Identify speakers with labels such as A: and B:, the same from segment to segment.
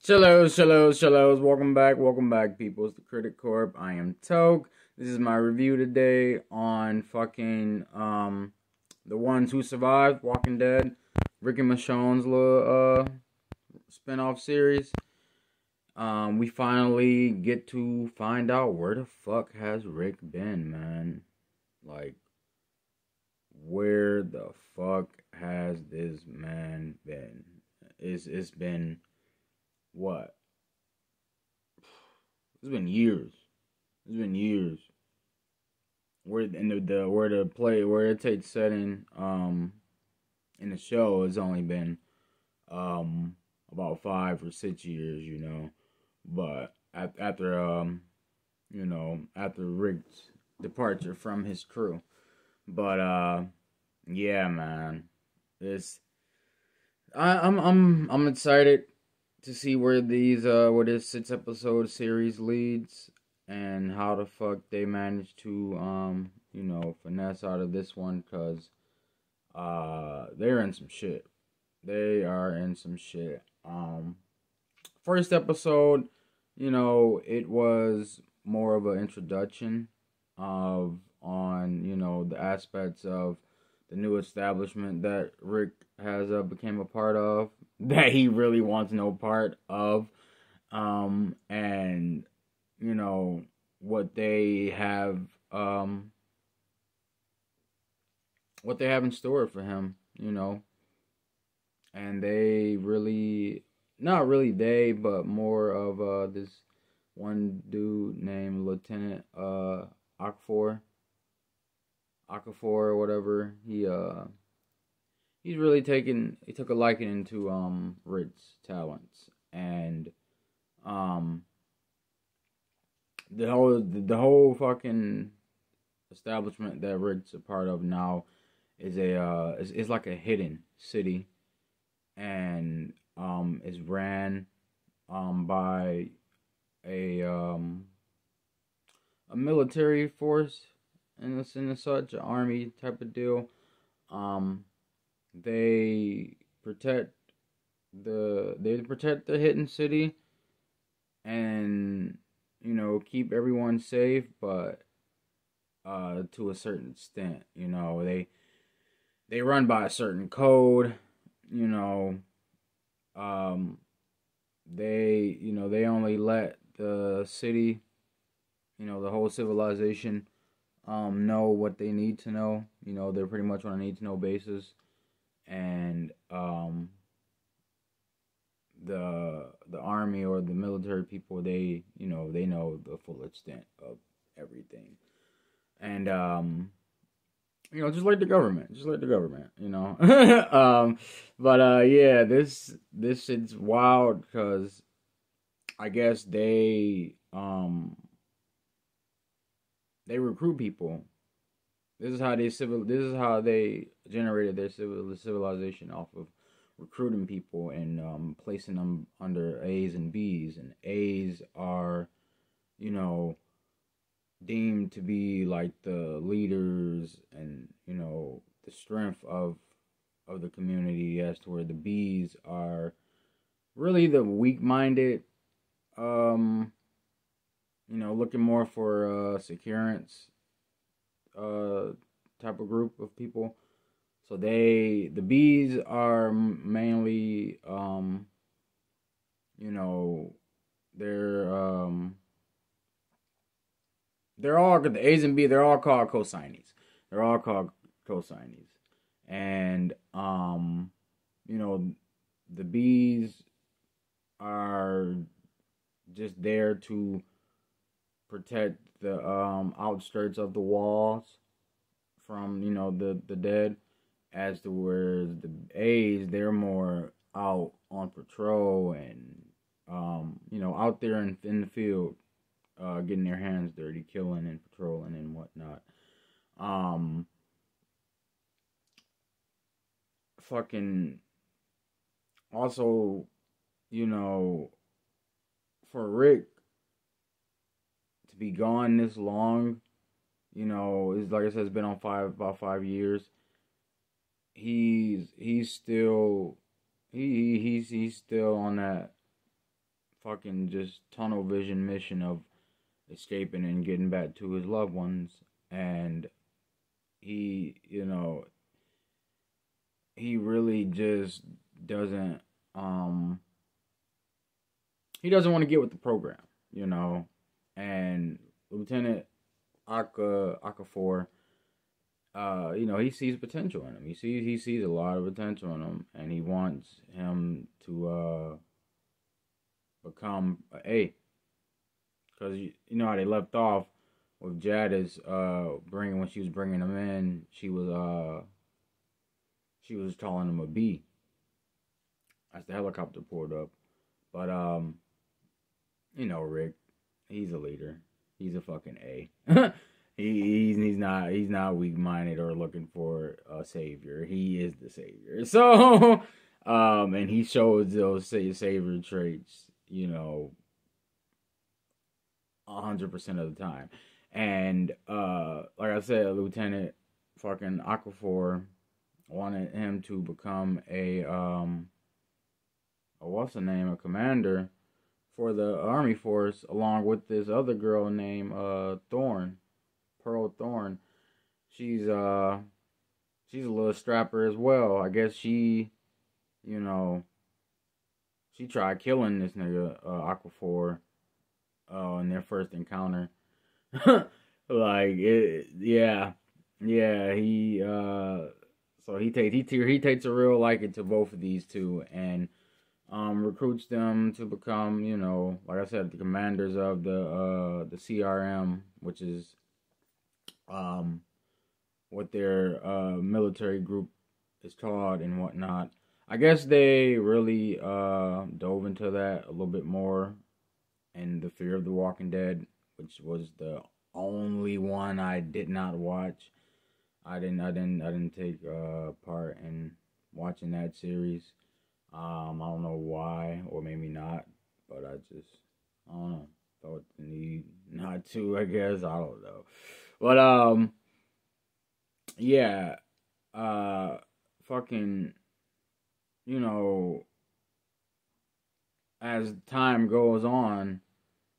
A: Shallows. Welcome back, people. It's the Critic Corp. I am Toke. This is my review today on The Ones Who Survived, Walking Dead, Rick and Michonne's little spinoff series. We finally get to find out where the fuck has Rick been, man. Like, where the fuck has this man been? It's been what? It's been years. Where it takes setting in the show has only been about 5 or 6 years, But after Rick's departure from his crew. But yeah, man. I'm excited to see where this 6-episode series leads and how the fuck they managed to finesse out of this one, cause they're in some shit. They are in some shit. First episode, it was more of an introduction on the aspects of the new establishment that Rick has became a part of, that he really wants no part of, and what they have in store for him, and they really, not really they, but more of this one dude named Lieutenant Okafor or whatever. He took a liking to Rick's talents, and the whole fucking establishment that Rick's a part of now is like a hidden city, and is ran by a military force in such, an army type of deal. They protect the hidden city and keep everyone safe, but to a certain extent. They run by a certain code. They only let the city, the whole civilization know what they need to know. They're pretty much on a need to know basis. And the army or the military people, they know the full extent of everything. And just like the government, yeah, this shit's wild, because I guess they recruit people. This is how they generated their civilization, off of recruiting people and placing them under A's and B's. And A's are, deemed to be like the leaders and the strength of the community, as to where the B's are really the weak-minded, looking more for securance type of group of people. So the B's are mainly they're all, the A's and B, they're all called cosignees. And the B's are just there to protect the outskirts of the walls from the dead, as to where the A's, they're more out on patrol and out there in the field, getting their hands dirty, killing and patrolling and whatnot. Fucking also, for Rick to be gone this long, is, like I said, it's been on about 5 years. He's still on that fucking just tunnel vision mission of escaping and getting back to his loved ones. And he, he really just doesn't, he doesn't want to get with the program, and Lieutenant Okafor, he sees potential in him. He sees a lot of potential in him, and he wants him to become a. Because you know how they left off with Jadis when she was bringing him in, she was calling him a B as the helicopter pulled up. But Rick, he's a leader. He's a fucking A. he's not weak minded or looking for a savior. He is the savior. So and he shows those savior traits, 100% of the time. And like I said, Lieutenant fucking Okafor wanted him to become a commander for the Army Force, along with this other girl named Pearl Thorne. She's a little strapper as well. I guess she tried killing this nigga Okafor in their first encounter. Like he so he takes a real liking to both of these two, and recruits them to become, like I said, the commanders of the CRM, which is what their military group is called and whatnot. I guess they really dove into that a little bit more in the Fear of the Walking Dead, which was the only one I did not watch. I didn't take part in watching that series. I don't know why, or maybe not, but I don't know, felt the need not to, I guess. I don't know. But yeah, fucking, as time goes on,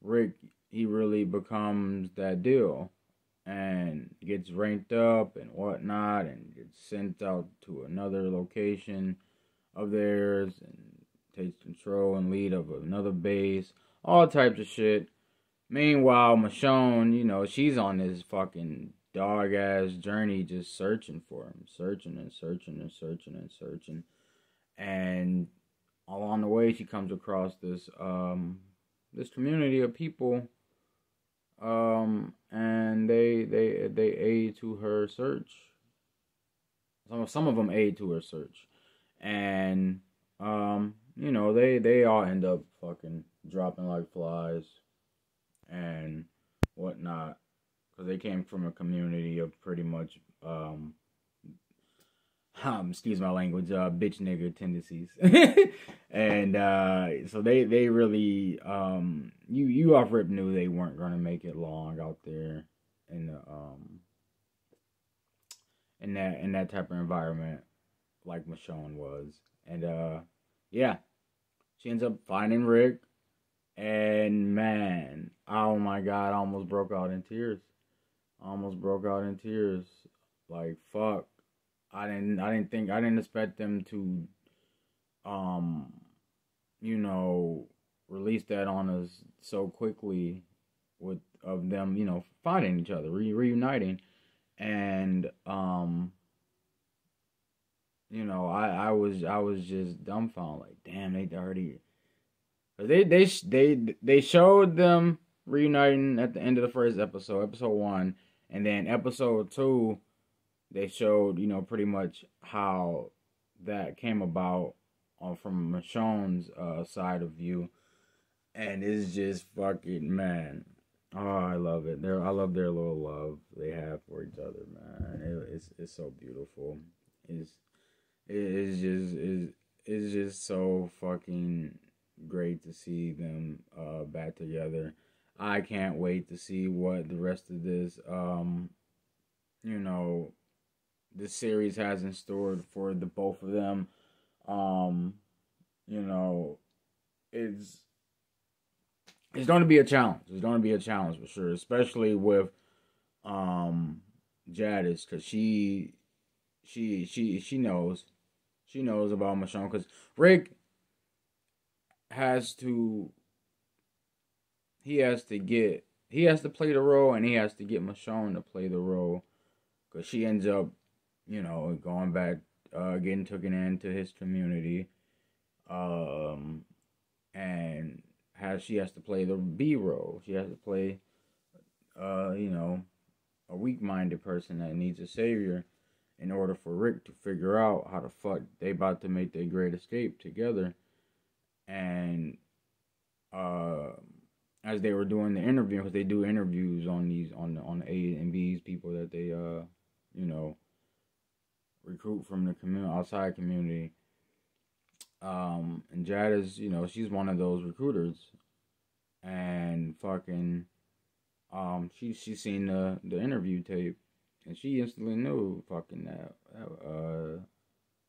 A: Rick, he really becomes that deal and gets ranked up and whatnot and gets sent out to another location of theirs and takes control and lead of another base, all types of shit. Meanwhile, Michonne, she's on this fucking dog-ass journey just searching for him, searching and searching and searching and searching. And along the way, she comes across this community of people, and they aid to her search. Some of them aid to her search, and they all end up fucking dropping like flies and whatnot, because they came from a community of pretty much excuse my language, bitch nigger tendencies. And so they really you off rip knew they weren't gonna make it long out there in the in that type of environment like Michonne was. And yeah, she ends up finding Rick, and man, oh my god, I almost broke out in tears. Like, fuck. I didn't expect them to release that on us so quickly of them, finding each other, reuniting. And I was just dumbfounded, like, damn, they already, they showed them reuniting at the end of the first episode 1, and then episode 2 they showed, pretty much how that came about from Michonne's side of view. And it's just fucking, man. Oh, I love it. I love their little love they have for each other, man. It's so beautiful. It's just so fucking great to see them back together. I can't wait to see what the rest of this the series has in store for the both of them. It's it's going to be a challenge. It's going to be a challenge for sure, especially with Jadis, because she knows about Michonne, because Rick has to he has to play the role, and he has to get Michonne to play the role, because she ends up, going back, getting taken into his community, um, and she has to play the B role. She has to play, you know, a weak-minded person that needs a savior, in order for Rick to figure out how the fuck they about to make their great escape together. And uh, as they were doing the interview, because they do interviews on the A and B's, people that they you know recruit from the outside community. And Jada's, she's one of those recruiters, and fucking she seen the interview tape, and she instantly knew fucking that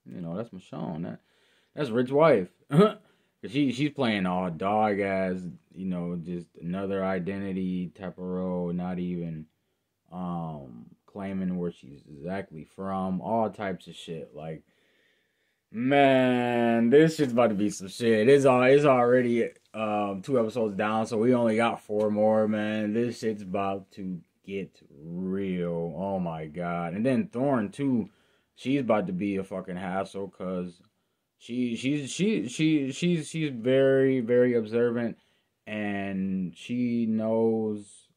A: that's Michonne, that's Rick's wife. She's playing all dog ass, just another identity type of role, not even claiming where she's exactly from, all types of shit. Like, man, this shit's about to be some shit. It's already 2 episodes down, so we only got 4 more, man. This shit's about to get real. Oh my god. And then Thorne too, she's about to be a fucking hassle, cause she's very, very observant, and she knows,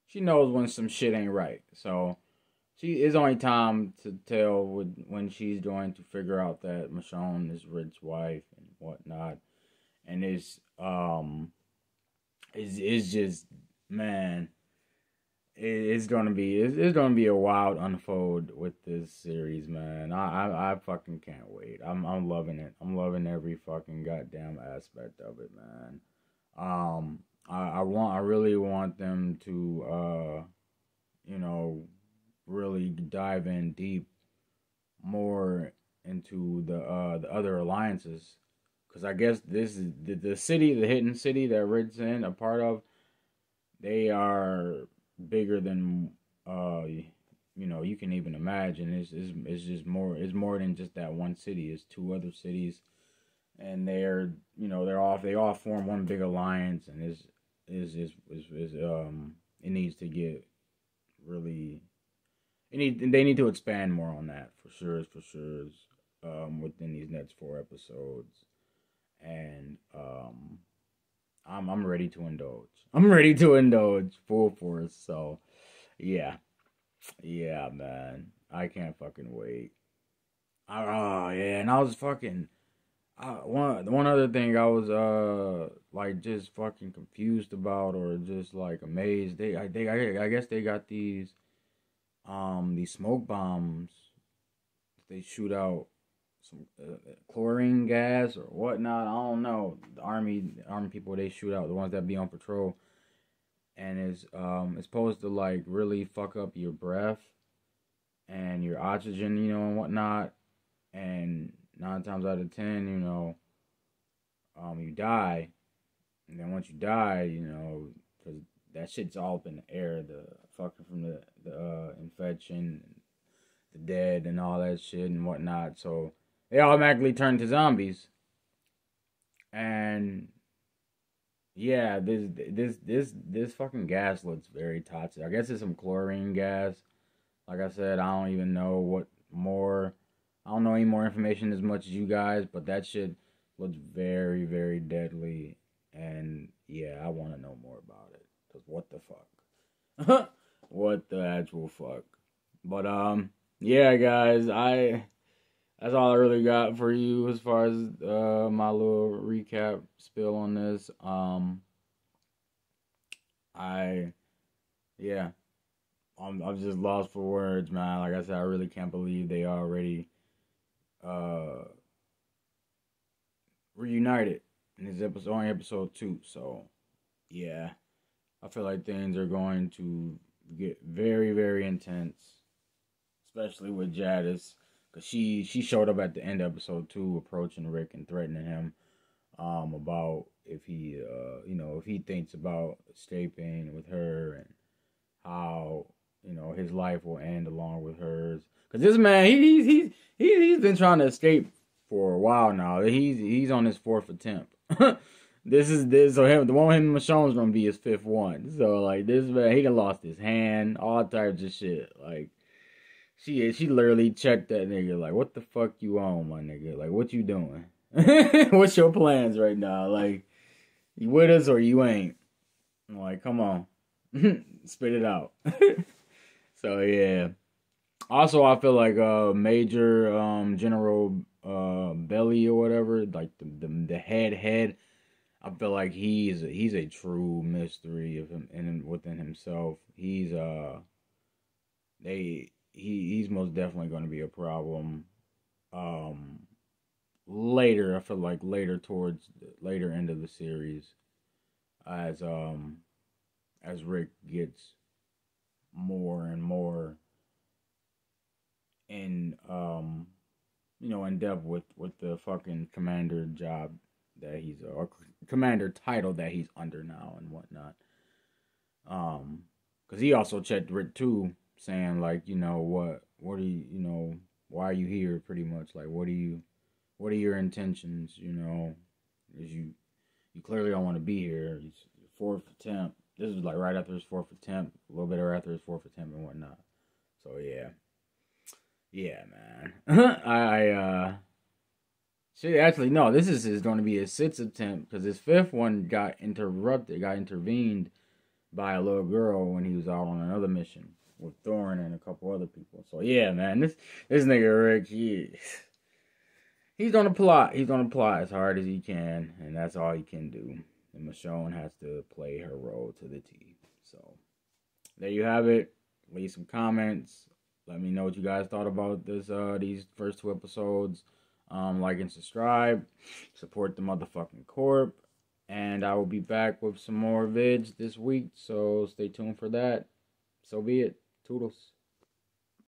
A: she knows when some shit ain't right. So it's only time to tell when she's going to figure out that Michonne is Rick's wife and whatnot. And it's just, man, it's gonna be a wild unfold with this series, man. I fucking can't wait. I'm loving it. I'm loving every fucking goddamn aspect of it, man. I really want them to really dive in deep more into the other alliances, because I guess this is the city, the hidden city that Rick's in a part of. They are bigger than you can even imagine. It's just more. It's more than just that one city. It's 2 other cities, and they all form one big alliance, and it needs to get really. They need to expand more on that for sure. Within these next 4 episodes, and I'm ready to indulge. I'm ready to indulge full force. So, yeah, man, I can't fucking wait. Oh yeah, and I was fucking one other thing I was like just fucking confused about, or just like amazed. I guess they got these smoke bombs. They shoot out some chlorine gas or whatnot. I don't know. The army people, they shoot out, the ones that be on patrol, and it's supposed to like really fuck up your breath and your oxygen, and whatnot. And 9 times out of 10, you die. And then once you die, because that shit's all up in the air, the fucking from the infection, the dead, and all that shit and whatnot. So they automatically turn to zombies. And yeah, this fucking gas looks very toxic. I guess it's some chlorine gas. Like I said, I don't even know what more. I don't know any more information as much as you guys, but that shit looks very, very deadly. And yeah, I want to know more about it. Cause what the fuck? What the actual fuck? But yeah, guys, that's all I really got for you as far as my little recap spill on this. Yeah, I'm just lost for words, man. Like I said, I really can't believe they already uh reunited in this episode, only episode 2. So yeah, I feel like things are going to get very, very intense, especially with Jadis, because she showed up at the end of episode 2, approaching Rick and threatening him. about if he if he thinks about escaping with her and how his life will end along with hers. Cause this man, he's been trying to escape for a while now. He's on his fourth attempt. So him, the one with him and Michonne's gonna be his fifth one. So like this man, he done lost his hand, all types of shit. Like she literally checked that nigga like, what the fuck you on, my nigga? Like what you doing? What's your plans right now? Like you with us or you ain't? I'm like, come on, spit it out. So yeah. Also, I feel like Major General Belly or whatever, like the head. I feel like he's a true mystery of him and within himself. He's he's most definitely going to be a problem. Later, I feel like towards the later end of the series, as Rick gets more and more in in depth with the fucking commander job that he's or commander title that he's under now and whatnot. Because he also checked Rick too, saying like, what are you, why are you here? Pretty much like, what are your intentions? Is you clearly don't want to be here. He's fourth attempt. This is like right after his fourth attempt, a little bit after his fourth attempt and whatnot. So yeah, man. Shit, actually, no, this is going to be his sixth attempt because his fifth one got intervened by a little girl when he was out on another mission with Thorne and a couple other people. So yeah, man, this nigga Rick, he's gonna plot. He's gonna plot as hard as he can, and that's all he can do. And Michonne has to play her role to the T. So there you have it. Leave some comments. Let me know what you guys thought about these first two episodes. Like and subscribe. Support the motherfucking corp. And I will be back with some more vids this week. So stay tuned for that. So be it. Toodles.